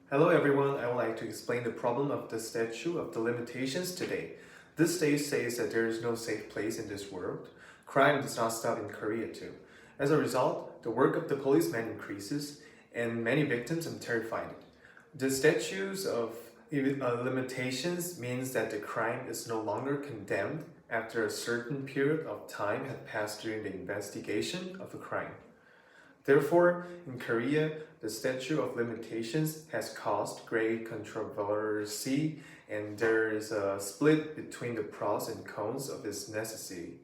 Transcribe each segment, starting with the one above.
Hello everyone, I would like to explain the problem of the statute of the limitations today. This state says that there is no safe place in this world. Crime does not stop in Korea too. As a result, the work of the policeman increases and many victims are terrified. The statutes of limitations means that the crime is no longer condemned after a certain period of time had passed during the investigation of a crime. Therefore, in Korea, the statute of limitations has caused great controversy, and there is a split between the pros and cons of its necessity.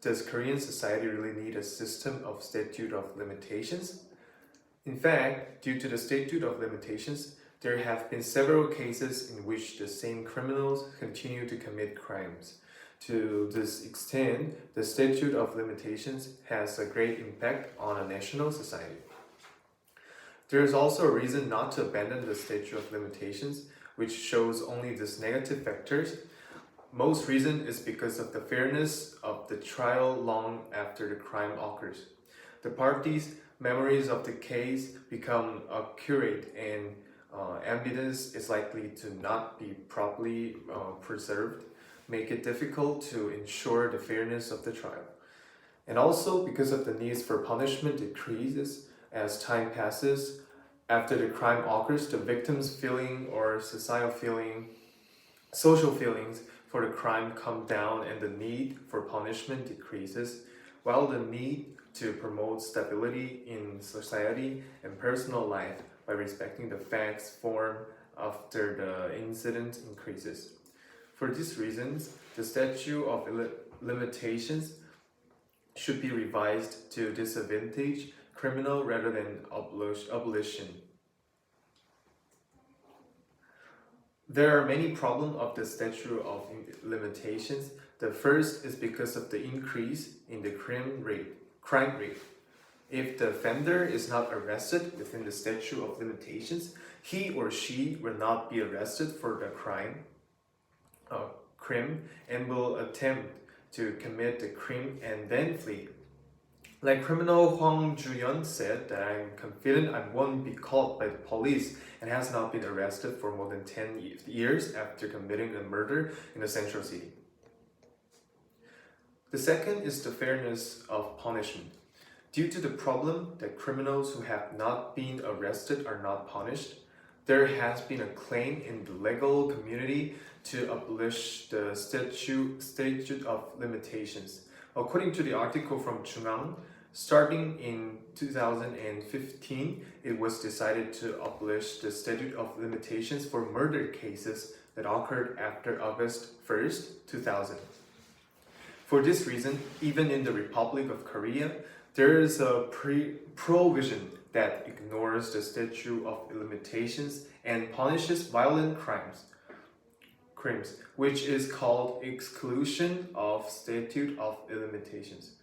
Does Korean society really need a system of statute of limitations? In fact, due to the statute of limitations, there have been several cases in which the same criminals continue to commit crimes. To this extent, the statute of limitations has a great impact on a national society. There is also a reason not to abandon the statute of limitations, which shows only these negative factors. Most reason is because of the fairness of the trial long after the crime occurs. The parties' memories of the case become accurate and evidence is likely to not be properly preserved, make it difficult to ensure the fairness of the trial. And also because of the needs for punishment decreases as time passes. After the crime occurs, the victim's feeling or social feelings for the crime come down and the need for punishment decreases, while the need to promote stability in society and personal life by respecting the facts form after the incident increases. For these reasons, the statute of limitations should be revised to disadvantage criminal rather than abolition. There are many problems of the statute of limitations. The first is because of the increase in the crime rate. If the offender is not arrested within the statute of limitations, he or she will not be arrested for the crime and will attempt to commit the crime and then flee. Like criminal Hwang Ju-yeon said that I'm confident I won't be caught by the police and has not been arrested for more than 10 years after committing a murder in the central city. The second is the fairness of punishment. Due to the problem that criminals who have not been arrested are not punished, there has been a claim in the legal community to abolish the statute of limitations. According to the article from Chungang, starting in 2015, it was decided to abolish the statute of limitations for murder cases that occurred after August 1st, 2000. For this reason, even in the Republic of Korea, there is a provision that ignores the statute of limitations and punishes violent crimes, which is called exclusion of statute of limitations.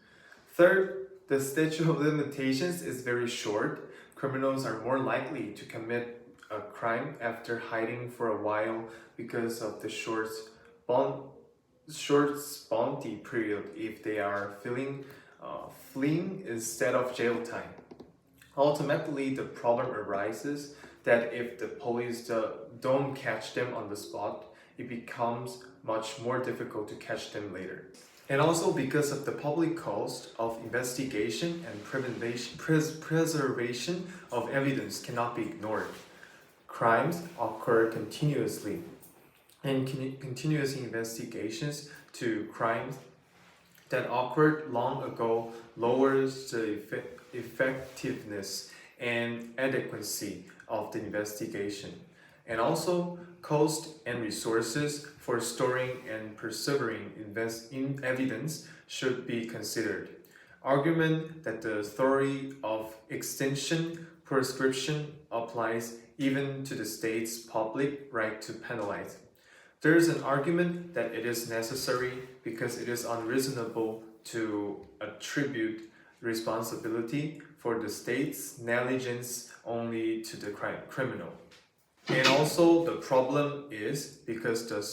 Third, the statute of limitations is very short. Criminals are more likely to commit a crime after hiding for a while because of the short bounty period if they are fleeing instead of jail time. Ultimately, the problem arises that if the police don't catch them on the spot, it becomes much more difficult to catch them later. And also because of the public cost of investigation and preservation of evidence cannot be ignored. Crimes occur continuously, and continuous investigations to crimes that occurred long ago lowers the effectiveness and adequacy of the investigation, and also cost and resources for storing and persevering in evidence should be considered. Argument that the theory of extinction prescription applies even to the state's public right to penalize. There is an argument that it is necessary because it is unreasonable to attribute responsibility for the state's negligence only to the criminal. And also the problem is because the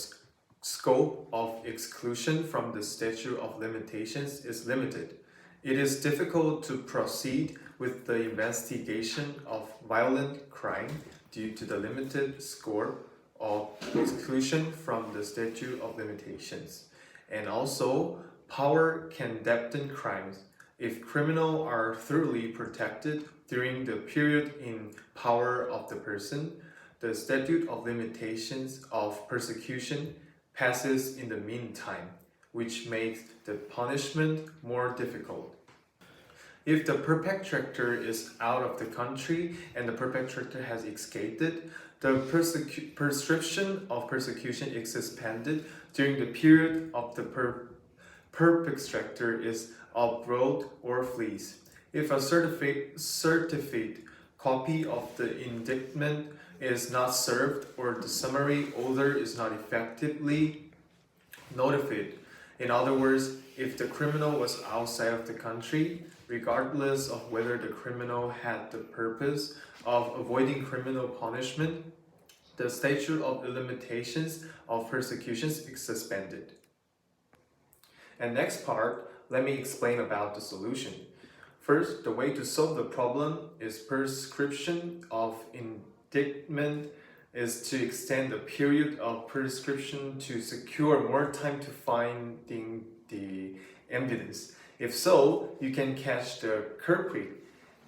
scope of exclusion from the statute of limitations is limited. It is difficult to proceed with the investigation of violent crime due to the limited scope of exclusion from the statute of limitations. And also, power can deepen crimes. If criminals are thoroughly protected during the period in power of the person, the statute of limitations of persecution passes in the meantime, which makes the punishment more difficult. If the perpetrator is out of the country and the perpetrator has escaped, the prescription of persecution is suspended during the period of the perpetrator is abroad or flees. If a certified copy of the indictment is not served or the summary order is not effectively notified, in other words, if the criminal was outside of the country, regardless of whether the criminal had the purpose of avoiding criminal punishment, the statute of limitations of persecutions is suspended. And next part, let me explain about the solution. First, the way to solve the problem is prescription of indictment is to extend the period of prescription to secure more time to finding the evidence. If so, you can catch the culprit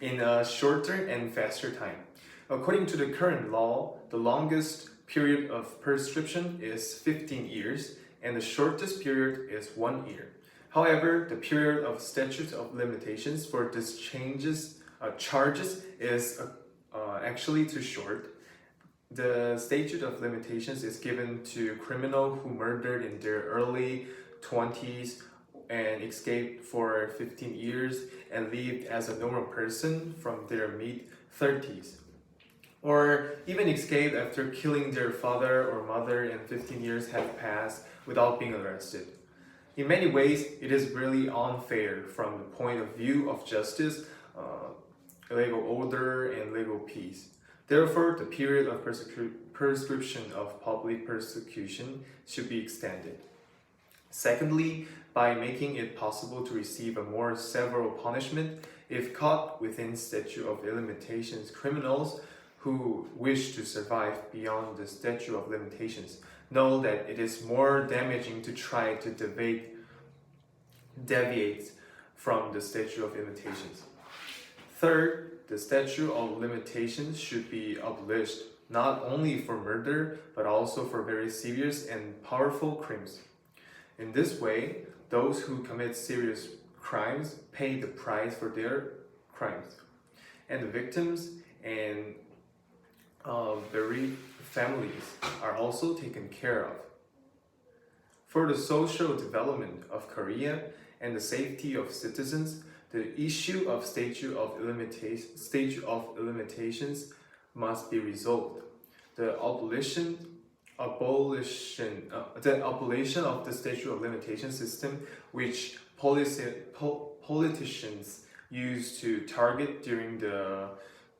in a shorter and faster time. According to the current law, the longest period of prescription is 15 years and the shortest period is 1 year. However, the period of statute of limitations for these charges is actually too short. The statute of limitations is given to criminals who murdered in their early 20s and escaped for 15 years and lived as a normal person from their mid-30s. Or even escaped after killing their father or mother and 15 years have passed without being arrested. In many ways, it is really unfair from the point of view of justice, legal order, and legal peace. Therefore, the period of prescription of public persecution should be extended. Secondly, by making it possible to receive a more severe punishment if caught within statute of limitations, criminals who wish to survive beyond the statute of limitations know that it is more damaging to try to deviate from the statute of limitations. Third, the statute of limitations should be abolished not only for murder but also for very serious and powerful crimes. In this way, those who commit serious crimes pay the price for their crimes, and the victims and bereaved families are also taken care of. For the social development of Korea and the safety of citizens, the issue of statute of limitations must be resolved. The abolition of the statute of limitations system, which politicians used to target during the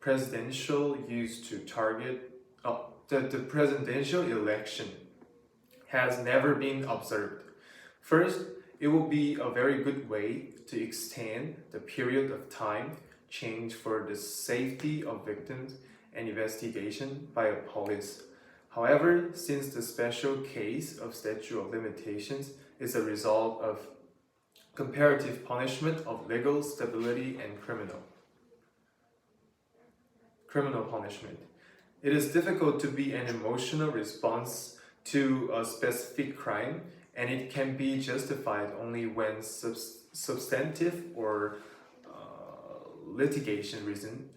presidential election, has never been observed. First, it will be a very good way to extend the period of time change for the safety of victims and investigation by a police. However, since the special case of statute of limitations is a result of comparative punishment of legal stability and criminal punishment, it is difficult to be an emotional response to a specific crime, and it can be justified only when substantive or litigation reason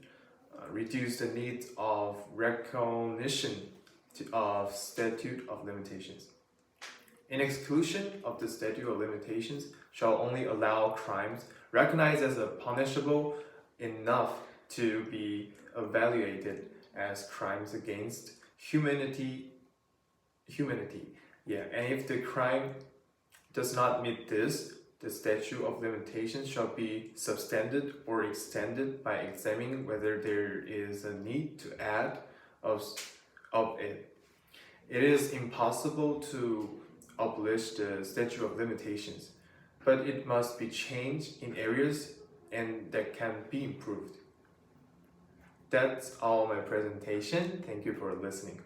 reduce the need of recognition of statute of limitations. An exclusion of the statute of limitations shall only allow crimes recognized as punishable enough to be evaluated as crimes against humanity. And if the crime does not meet this, the statute of limitations shall be suspended or extended by examining whether there is a need to add of it. It is impossible to abolish the statute of limitations, but it must be changed in areas and that can be improved. That's all my presentation. Thank you for listening.